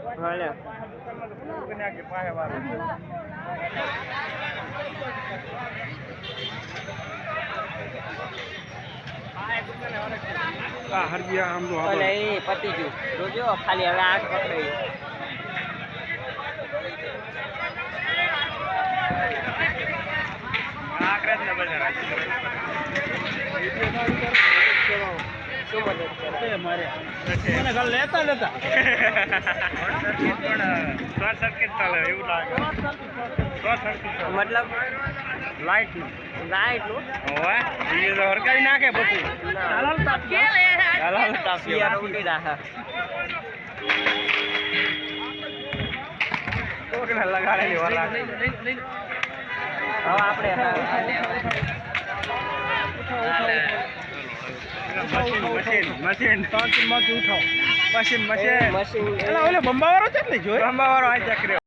હાલે હરબિયા આમ તો અને એ પતી ગયું જોજો ખાલી હવે આગ પકડાઈ શું મદદ કરે મારે મને ઘર લેતા લેતા શોર્ટ સર્કિટ ચાલે એવું લાગે શોર્ટ સર્કિટ મતલબ લાઈટ લાઈટ નું હોય એ તો હરકાઈ નાખે પછી હાલાલ તાપ્યો શિયાળો ઉડી રાખે કોકને લગાડેલી વાલા હવે આપણે મશીન માંથી ઉઠાવ મશીન મશીન એટલે ઓલે બંબાવાળો છે ને જોઈ બંબાવાળો આ ચક્ર